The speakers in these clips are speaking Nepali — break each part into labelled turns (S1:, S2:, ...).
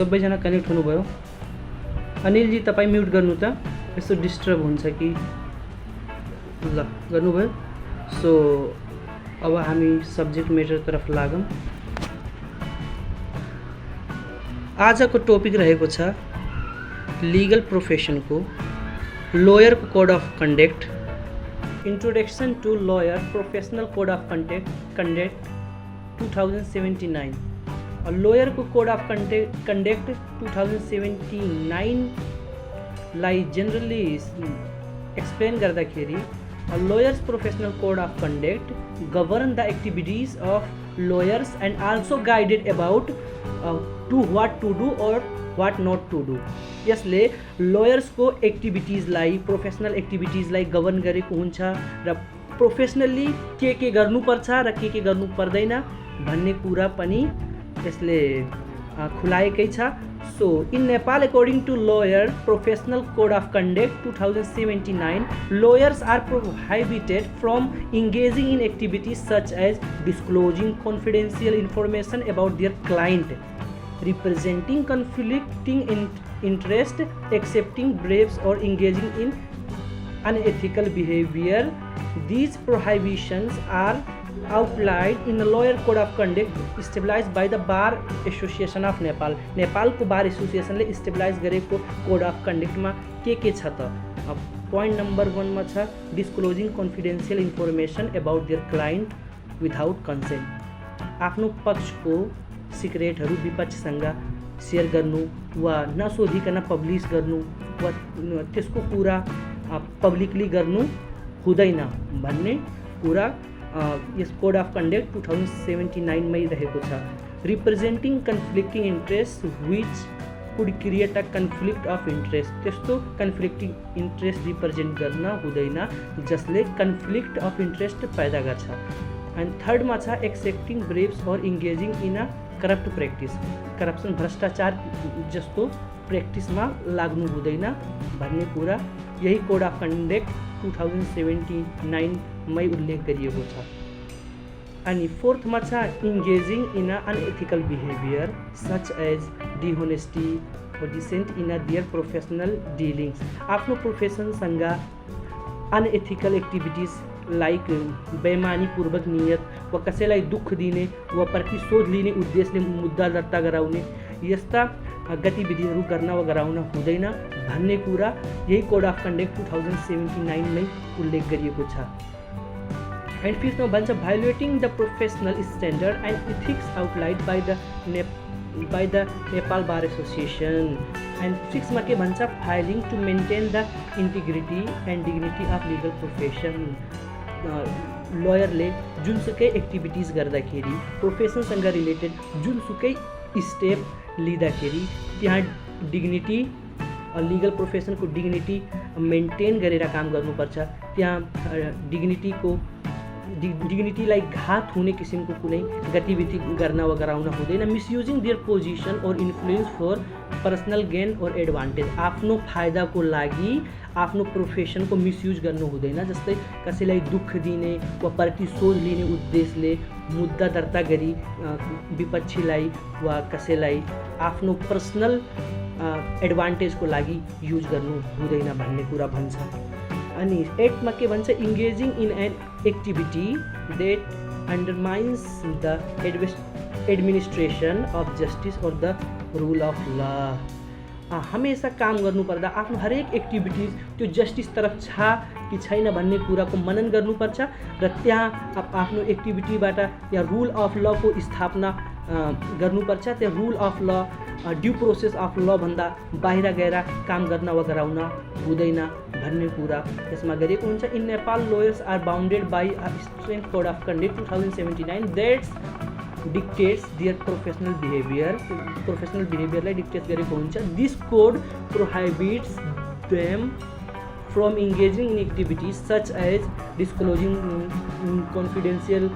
S1: सबैजना कनेक्ट हुनुभयो। अनिलजी तपाईँ म्युट गर्नु त, यसो डिस्टर्ब हुन्छ कि। ल गर्नुभयो। सो अब हामी सब्जेक्ट मेटर तर्फ लागौँ। आजको टपिक रहेको छ लिगल प्रोफेसनको लोयरको code of conduct, introduction to lawyer professional code of conduct 2079। लोयरको कोड अफ कन्डक्ट 2079 लाई जेनरली एक्सप्लेन गर्दाखेरि lawyers professional code of conduct govern the activities of lawyers and also guided about to what to do or what not to do। यसले lawyers को एक्टिभिटीजलाई प्रोफेसनल एक्टिभिटीजलाई गभर्न गरेको हुन्छ र प्रोफेसनली के गर्नुपर्छ र के गर्नु पर्दैन भन्ने कुरा पनि यसले खुलाएकै छ। So, in Nepal, according to Lawyer Professional Code of Conduct 2079, lawyers are prohibited from engaging in activities such as disclosing confidential information about their client, representing conflicting interest, accepting briefs, or engaging in unethical behavior. These prohibitions are outlined in the Lawyer Code of Conduct established by the Bar Association of Nepal। नेपालको बार एसोसिएसनले इस्टेब्लाइज गरेको कोड अफ कन्डक्टमा के छ त? पोइन्ट नम्बर 1 मा छ disclosing confidential information about their client without consent. आफ्नो पक्षको सिक्रेटहरू विपक्षसँग सेयर गर्नु वा नसोधिकन पब्लिस गर्नु वा त्यसको कुरा पब्लिकली गर्नु हुँदैन भन्ने कुरा यस कोड अफ कन्डक्ट 2079 मै रहेको छ। Representing conflicting interest which could create a conflict of interest, त्यस्तो कन्फ्लिक्टिङ इन्ट्रेस्ट रिप्रेजेन्ट गर्न हुँदैन जसले कन्फ्लिक्ट अफ इन्ट्रेस्ट पैदा गर्छ। एन्ड थर्डमा छ एक्सेप्टिङ ब्रिफ्स और engaging in a corrupt practice, corruption भ्रष्टाचार जस्तो प्र्याक्टिसमा लाग्नु हुँदैन भन्ने कुरा यही कोड अफ कन्डक्ट 2079 मै उल्लेख गरिएको छ। अनि फोर्थमा छ engaging in a unethical behaviour such as dishonesty or deceit in their professional dealings. आफ्नो प्रोफेसनसँग अनएथिकल एक्टिभिटिज लाइक बेइमानीपूर्वक नियत वा कसैलाई दुःख दिने वा प्रतिशोध लिने उद्देश्यले मुद्दा दर्ता गराउने यस्ता गतिविधिहरू गर्न वा गराउन हुँदैन भन्ने कुरा यही कोड अफ कन्डक्ट 2079 मै उल्लेख गरिएको छ। एन्ड फिफ्थमा भन्छ violating the professional standard and ethics outlined by the Nepal bar association. And सिक्समा के भन्छ failing to maintain the integrity and dignity of legal profession. लयरले जुनसुकै एक्टिभिटिज गर्दाखेरि प्रोफेसनसँग रिलेटेड जुनसुकै स्टेप लिँदाखेरि त्यहाँ डिग्निटी लिगल प्रोफेसनको डिग्निटी मेन्टेन गरेर काम गर्नुपर्छ। त्यहाँ डिग्निटीलाई घात हुने किसिमको कुनै गतिविधि गर्न वा गराउन हुँदैन। मिसयुजिङ देयर पोजिसन और इन्फ्लुएन्स फर पर्सनल गेन और एडभान्टेज, आफ्नो फाइदाको लागि आफ्नो प्रोफेसनको मिसयुज गर्नु हुँदैन। जस्तै कसैलाई दुःख दिने वा प्रतिशोध लिने उद्देश्यले मुद्दा दर्ता गरी विपक्षीलाई वा कसैलाई आफ्नो पर्सनल एडभान्टेजको लागि युज गर्नु हुँदैन भन्ने कुरा भन्छ। अनि 8 मा के भन्छ engaging in an activity that undermines the administration of justice और द रुल अफ ल। हमेशा काम गर्नुपर्दा आफ्नो हरेक एक्टिभिटिज त्यो जस्टिस तरफ छ कि छैन भन्ने कुराको मनन गर्नुपर्छ र त्यहाँ आफ्नो एक्टिभिटीबाट या रुल अफ लको स्थापना गर्नुपर्छ। त्यो रुल अफ ल ड्यू प्रोसेस अफ ल भन्दा बाहिर गएर काम गर्न वा गराउन हुँदैन भन्ने कुरा यसमा गरिएको हुन्छ। In Nepal lawyers are bounded by a strength code of conduct 2079 that's dictates their professional बिहेभियरलाई डिक्टेट गरेको हुन्छ। This code prohibits them from engaging in activities such as disclosing confidential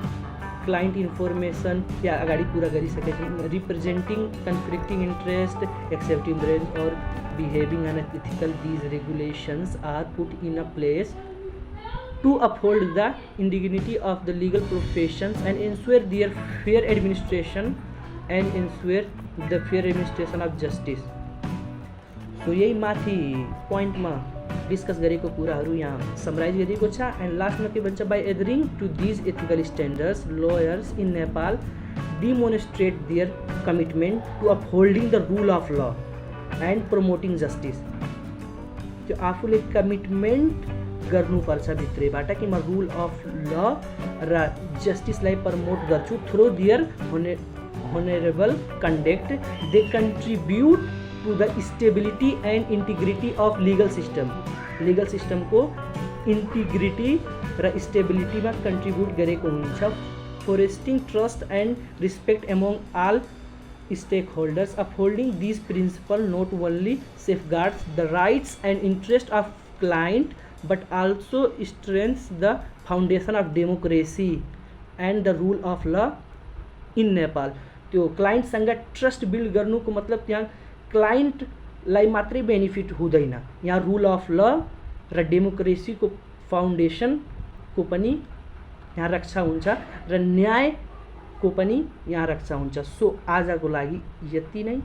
S1: client information या अगाडि कुरा गरिसकेको, representing conflicting interest, accepting brains और behaving unethical. These regulations are put in a place to uphold the indignity of the legal professions and ensure their fair administration and ensure the fair administration of justice. So यही माथि पोइन्टमा डिस्कस गरेको कुराहरू यहाँ समराइज गरिएको छ। एन्ड लास्टमा के भन्छ, by adhering to these ethical standards lawyers in Nepal demonstrate their commitment to upholding the rule of law and promoting justice. त्यो आफूले कमिटमेन्ट गर्नुपर्छ भित्रैबाट कि म रुल अफ ल र जस्टिसलाई प्रमोट गर्छु through their honourable conduct. They contribute to the stability and integrity of legal system. Legal सिस्टमको इन्टिग्रिटी र स्टेबिलिटीमा कन्ट्रिब्युट गरेको हुन्छ। Fostering trust and respect among all stakeholders। Upholding these principles not only safeguards the rights and interests of client but also strengthens the foundation of democracy and the rule of law in Nepal। त्यो क्लाइन्टसँग ट्रस्ट बिल्ड गर्नुको मतलब त्यहाँ क्लाइन्टलाई मात्रै बेनिफिट हुँदैन, यहाँ रुल अफ ल र डेमोक्रेसीको फाउन्डेसनको पनि यहाँ रक्षा हुन्छ र न्यायको पनि यहाँ रक्षा हुन्छ। सो आजको लागि यति नै।